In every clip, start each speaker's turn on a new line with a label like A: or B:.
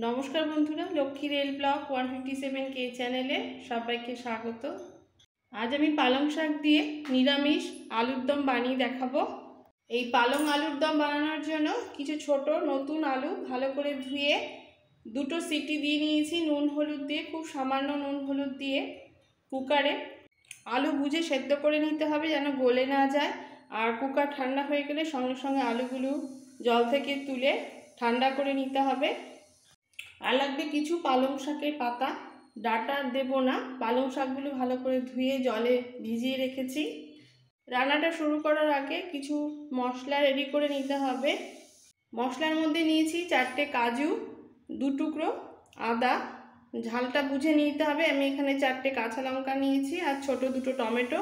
A: নমস্কার বন্ধুরা, Lakshmi rail blog 157K চ্যানেলে সবাইকে স্বাগত। আজ আমি পালং শাক দিয়ে নিরামিষ আলুর দম বানিয়ে দেখাবো। এই পালং আলুর দম বানানোর জন্য কিছু ছোট নতুন আলু ভালো করে ধুয়ে দুটো সিটি দিয়ে নিয়েছি নুন হলুদ দিয়ে, খুব সামান্য নুন হলুদ দিয়ে। কুকারে আলু বুঝে সেদ্ধ করে নিতে হবে যেন গলে না যায়। আর কুকার ঠান্ডা হয়ে গেলে সঙ্গে সঙ্গে আলুগুলো জল থেকে তুলে ঠান্ডা করে নিতে হবে। আর লাগবে কিছু পালং শাকের পাতা, ডাঁটা দেব না। পালং শাকগুলো ভালো করে ধুয়ে জলে ভিজিয়ে রেখেছি। রান্নাটা শুরু করার আগে কিছু মশলা রেডি করে নিতে হবে। মশলার মধ্যে নিয়েছি 4টে কাজু, 2 টুকরো আদা, ঝালটা বুঝে নিতে হবে। আমি এখানে 4টে কাঁচা লঙ্কা নিয়েছি আর ছোট 2টো টমেটো।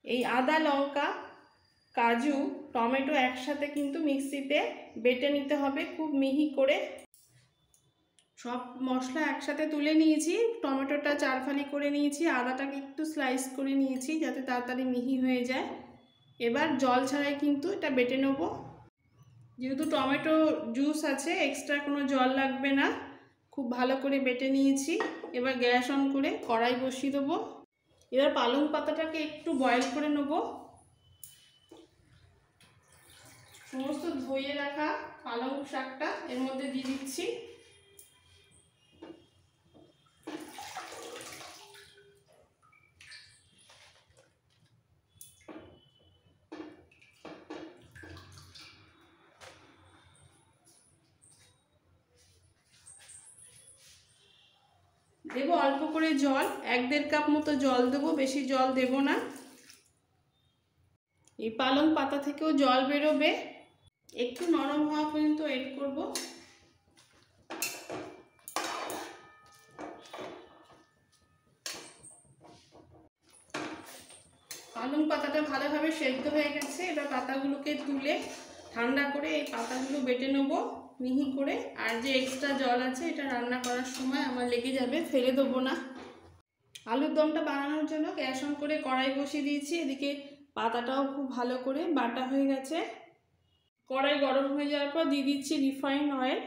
A: এই আদা, লঙ্কা, কাজু, টমেটো একসাথে কিন্তু মিক্সিতে বেটে নিতে হবে খুব মিহি করে। সব মশলা একসাথে তুলে নিয়েছি। টমেটোটা 4 ফালি করে নিয়েছি, আদাটাকে একটু স্লাইস করে নিয়েছি যাতে তাড়াতাড়ি মিহি হয়ে যায়। এবার জল ছাড়াই কিন্তু এটা বেটে নেব। যেহেতু টমেটো জুস আছে, এক্সট্রা কোনো জল লাগবে না। খুব ভালো করে বেটে নিয়েছি। এবার গ্যাস অন করে কড়াই বসিয়ে দেবো। এবার পালং পাতাটাকে একটু বয়েল করে নেব। সমস্ত ধুয়ে রাখা পালং শাকটা এর মধ্যে দিয়ে দিচ্ছি। দেবো অল্প করে জল, 1-1.5 কাপ মতো জল দেবো, বেশি জল দেব না। এই পালং পাতা থেকেও জল বেরোবে। একটু নরম হওয়া পর্যন্ত ওয়েট করব। পালং পাতাটা ভালোভাবে সেদ্ধ হয়ে গেছে। এবার পাতাগুলোকে তুলে ঠান্ডা করে এই পাতাগুলো বেটে নেবো মিহি করে। আর যে এক্সট্রা জল আছে এটা রান্না করার সময় আমার লেগে যাবে, ফেলে দেবো না। আলুর দমটা বানানোর জন্য গ্যাস অন করে কড়াই বসিয়ে দিয়েছি। এদিকে পাতাটাও খুব ভালো করে বাটা হয়ে গেছে। কড়াই গরম হয়ে যাওয়ার পর দিয়ে দিচ্ছি রিফাইন অয়েল।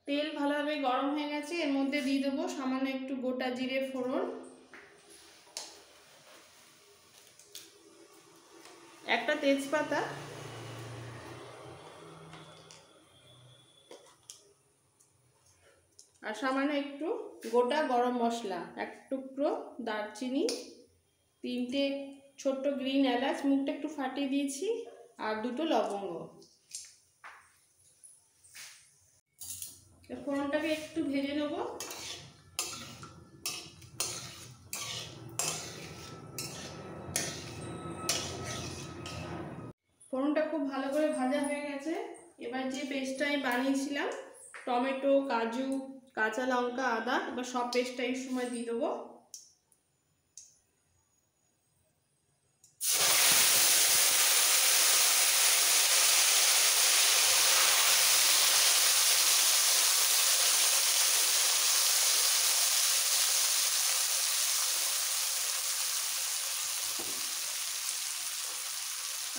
A: তেল ভালোভাবে গরম হয়ে গেছে। এর মধ্যে দিয়ে দেবো সামান্য একটু গোটা জিরে ফোড়ন, একটা তেজপাতা, আর সামান্য একটু গোটা গরম মশলা, 1 টুকরো দারচিনি, 3টে ছোট্ট গ্রিন এলাচ মুখটা একটু ফাটিয়ে দিয়েছি, আর 2টো লবঙ্গ। ফোড়নটাকে একটু ভেজে নেব। ফোড়নটা খুব ভালো করে ভাজা হয়ে গেছে। এবার যে পেস্টটা আমি বানিয়েছিলাম, টমেটো, কাজু, কাঁচা লঙ্কা, আদা, এবার সব পেস্টটা এই সময় দিয়ে দেবো।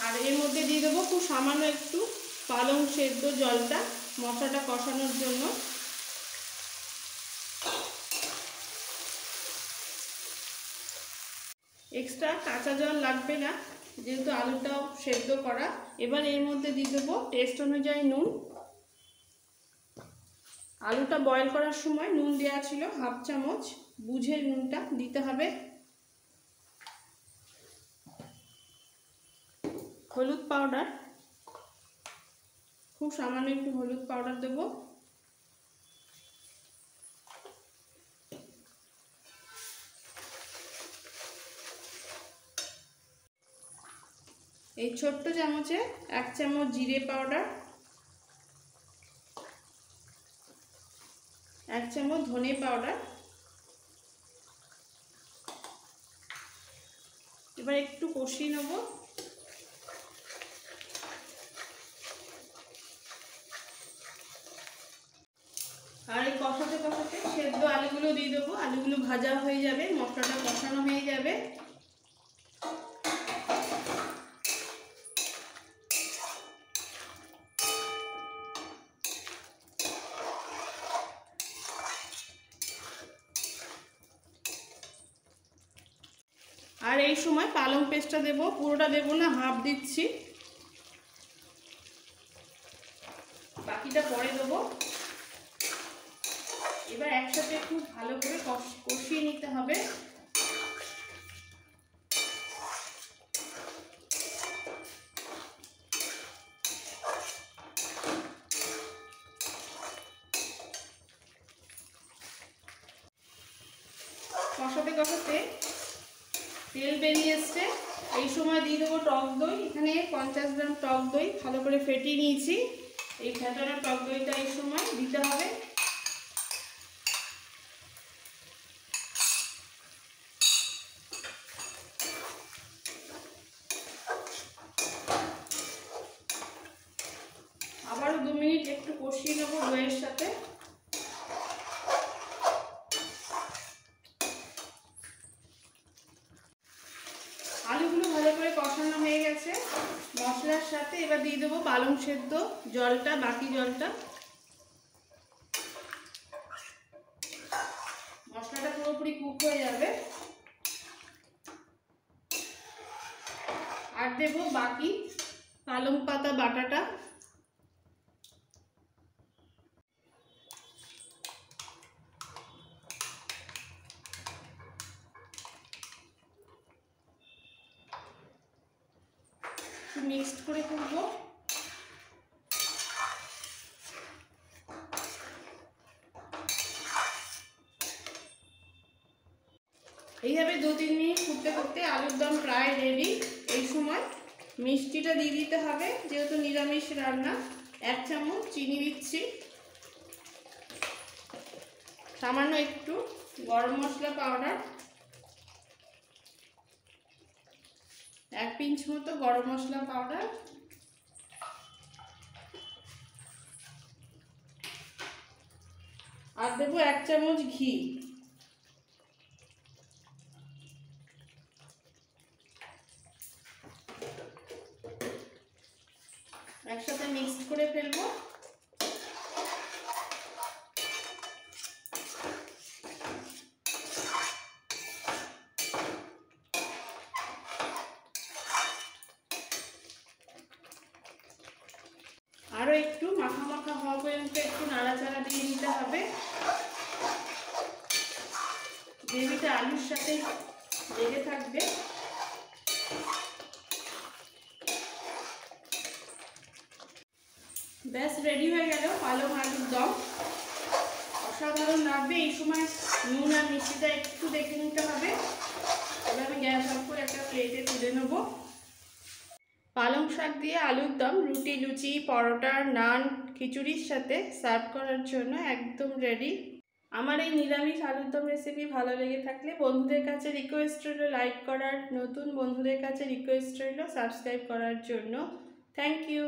A: আর এর মধ্যে দিয়ে দেবো খুব সামান্য একটু পালং সেদ্ধ জলটা মশলাটা কষানোর জন্য। এক্সট্রা কাঁচা জল লাগবে না যেহেতু আলুটাও সেদ্ধ করা। এবার এর মধ্যে দিয়ে দেবো টেস্ট অনুযায়ী নুন। আলুটা বয়েল করার সময় নুন দেওয়া ছিল 1/2 চামচ, বুঝে নুনটা দিতে হবে। হলুদ পাউডার, খুব সামান্য একটু হলুদ পাউডার দেবো। এই ছোট্ট চামচে 1 চামচ জিরে পাউডার, 1 চামচ ধনে পাউডার। এবার একটু কষিয়ে নেব। আর এই কষাতে কষাতে সেদ্ধ আলুগুলো দিয়ে দেবো। আলুগুলো ভাজা হয়ে যাবে, মশলাটা কষানো হয়ে যাবে। এই সময় পালং পেস্টটা দেবো, পুরোটা দেবো না, হাফ দিচ্ছি, বাকিটা পরে দেবো। এবার একসাথে খুব ভালো করে কষিয়ে নিতে হবে। কষাতে কষাতে তেল বেরিয়ে এসছে, এই সময় দিয়ে দেবো টক দই। এখানে 50 গ্রাম টক দই ভালো করে ফেটিয়ে নিয়েছি। এই ফেটানো টক দইটা এই সময় দিতে হবে। আবারও 2 মিনিট একটু কষিয়ে নেবো দইয়ের সাথে। আলুগুলো ভালো করে কষানো হয়ে গেছে মশলার সাথে। এবার দিয়ে দেবো পালং সেদ্ধ জলটা, বাকি জলটা। মশলাটা পুরোপুরি কুক হয়ে যাবে। আর দেবো বাকি পালং পাতা বাটাটা। মিক্সড করে করবো। এইভাবে 2-3 মিনিট ফুটতে ফুটতে আলুর দম প্রায় রেডি। এই সময় মিষ্টিটা দিয়ে দিতে হবে, যেহেতু নিরামিষ রান্না। 1 চামচ চিনি দিচ্ছি, সামান্য একটু গরম মশলা পাউডার, 1 পিঞ্চ মতো গরম মশলা পাউডার, আর দেবো 1 চামচ ঘি। একসাথে মিক্স করে ফেলবো। আরো একটু মাখা মাখা হওয়া পর্যন্ত একটু নাড়াচাড়া দিয়ে নিতে হবে। গ্রেভিটা আলুর সাথে লেগে থাকবে। ব্যাস রেডি হয়ে গেল পালং আলুর দম। অসাধারণ লাগবে। এই সময় নুন আর মিষ্টিটা একটু দেখে নিতে হবে। এবার আমি গ্যাস অফ করে একটা প্লেটে তুলে নেব। পালং শাক দিয়ে আলুর দম রুটি, লুচি, পরোটা, নান, খিচুড়ির সাথে সার্ভ করার জন্য একদম রেডি। আমার এই নিরামিষ আলুর দম রেসিপি ভালো লেগে থাকলে বন্ধুদের কাছে রিকোয়েস্ট রইল লাইক করার, নতুন বন্ধুদের কাছে রিকোয়েস্ট রইল সাবস্ক্রাইব করার জন্য। Thank you.